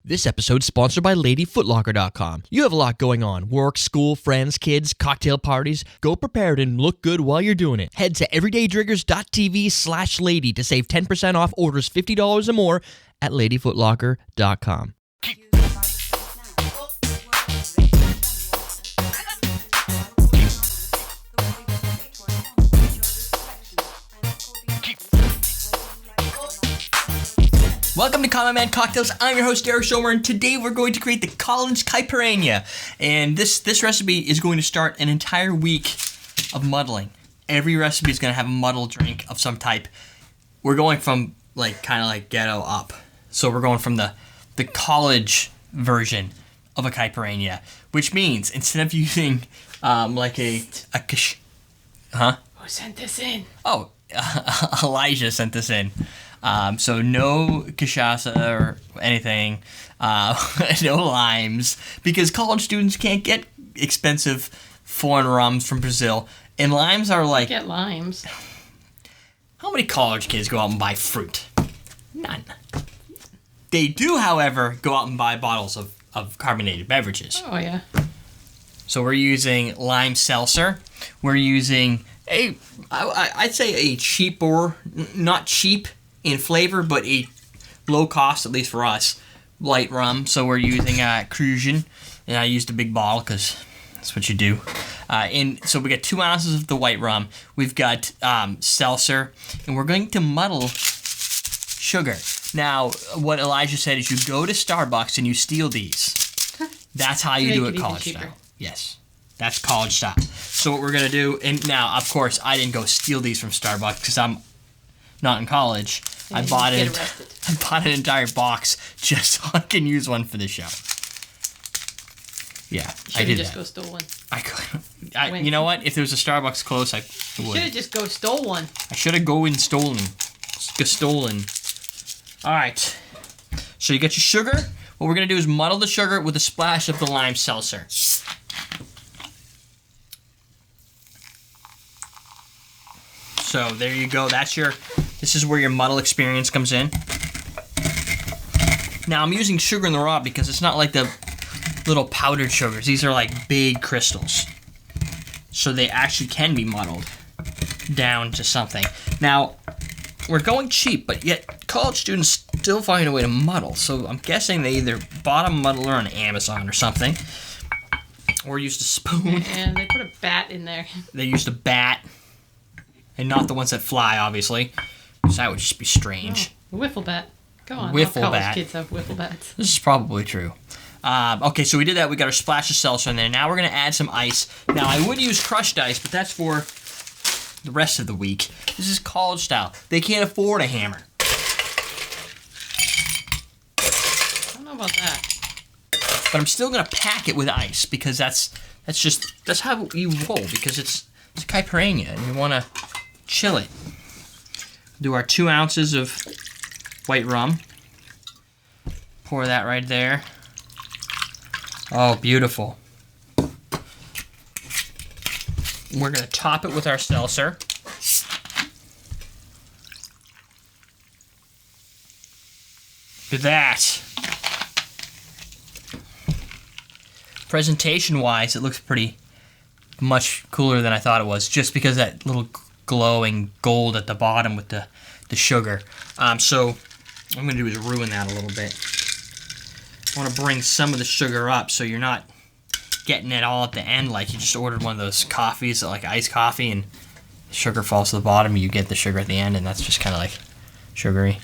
This episode is sponsored by LadyFootlocker.com. You have a lot going on. Work, school, friends, kids, cocktail parties. Go prepared and look good while you're doing it. Head to everydaytriggers.tv/lady to save 10% off orders $50 or more at LadyFootlocker.com. Welcome to Common Man Cocktails. I'm your host, Derek Schomer, and today we're going to create the college Caipirinha. And this recipe is going to start an entire week of muddling. Every recipe is going to have a muddle drink of some type. We're going from kind of ghetto up. So we're going from the college version of a Caipirinha, which means instead of using Who sent this in? Oh, Elijah sent this in. So no cachaça or anything, no limes, because college students can't get expensive foreign rums from Brazil, and limes are like... Get limes. How many college kids go out and buy fruit? None. They do, however, go out and buy bottles of carbonated beverages. Oh, yeah. So we're using Lime Seltzer. We're using I'd say a cheaper, not cheap in flavor, but a low cost, at least for us, light rum. So we're using Cruisin', and I used a big bottle because that's what you do. So we got 2 ounces of the white rum. We've got seltzer, and we're going to muddle sugar. Now, what Elijah said is you go to Starbucks and you steal these. That's how you do it college style. Yes, that's college style. So what we're going to do, and now, of course, I didn't go steal these from Starbucks because I'm not in college. Yeah, I bought an entire box just so I can use one for the show. Yeah, I did just that. Go stole one. I could. You know what? If there was a Starbucks close, I would. Should have just go stole one. I should have stolen. All right. So you got your sugar. What we're gonna do is muddle the sugar with a splash of the lime seltzer. So there you go. This is where your muddle experience comes in. Now I'm using sugar in the raw because it's not like the little powdered sugars. These are like big crystals. So they actually can be muddled down to something. Now, we're going cheap, but yet college students still find a way to muddle. So I'm guessing they either bought a muddler on Amazon or something, or used a spoon. And they put a bat in there. They used a bat. And not the ones that fly, obviously. Because that would just be strange. Oh, a wiffle bat. Go on. Wiffle college bat. Kids have wiffle bats. This is probably true. Okay, so we did that. We got our splash of seltzer in there. Now we're going to add some ice. Now, I would use crushed ice, but that's for the rest of the week. This is college style. They can't afford a hammer. I don't know about that. But I'm still going to pack it with ice because that's how you roll, because it's Caipirinha and you want to chill it. Do our 2 ounces of white rum. Pour that right there. Oh, beautiful. We're going to top it with our seltzer. Look at that. Presentation-wise, it looks pretty much cooler than I thought it was, just because that little glowing gold at the bottom with the sugar. So what I'm going to do is ruin that a little bit. I want to bring some of the sugar up so you're not getting it all at the end like you just ordered one of those coffees, like iced coffee, and the sugar falls to the bottom and you get the sugar at the end, and that's just kind of like sugary.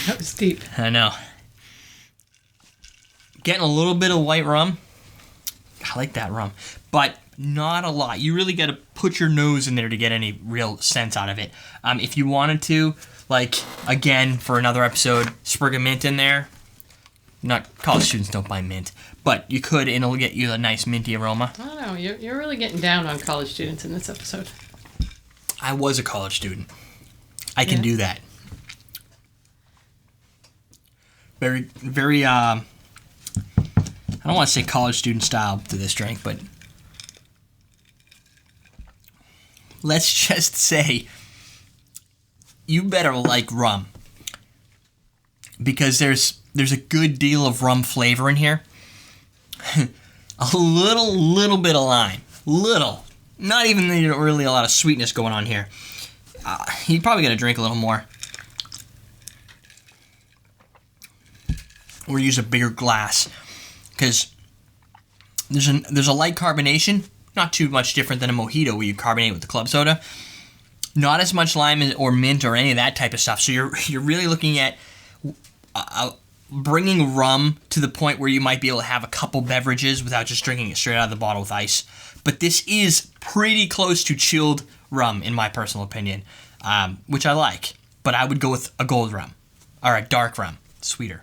That was deep. I know. Getting a little bit of white rum. I like that rum, but not a lot. You really got to put your nose in there to get any real sense out of it. If you wanted to, again, for another episode, sprig of mint in there. Not college students don't buy mint, but you could, and it'll get you a nice minty aroma. I don't know. You're really getting down on college students in this episode. I was a college student. I can do that. Very, very, I don't want to say college student style to this drink, but let's just say you better like rum. because there's a good deal of rum flavor in here. A little bit of lime. Little. Not even really a lot of sweetness going on here. You're probably going to drink a little more. Or use a bigger glass. Because there's a light carbonation. Not too much different than a mojito where you carbonate with the club soda. Not as much lime or mint or any of that type of stuff. So you're really looking at bringing rum to the point where you might be able to have a couple beverages without just drinking it straight out of the bottle with ice. But this is pretty close to chilled rum, in my personal opinion, which I like. But I would go with a gold rum, or a dark rum, sweeter.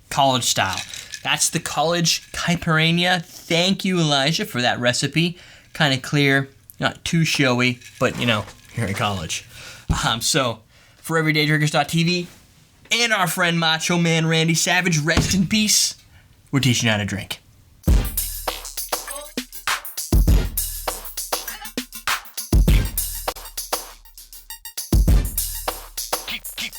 College style. That's the college Caipirinha. Thank you, Elijah, for that recipe. Kind of clear, not too showy, but, you're in college. So, for EverydayDrinkers.tv and our friend Macho Man Randy Savage, rest in peace, we're teaching you how to drink. Keep.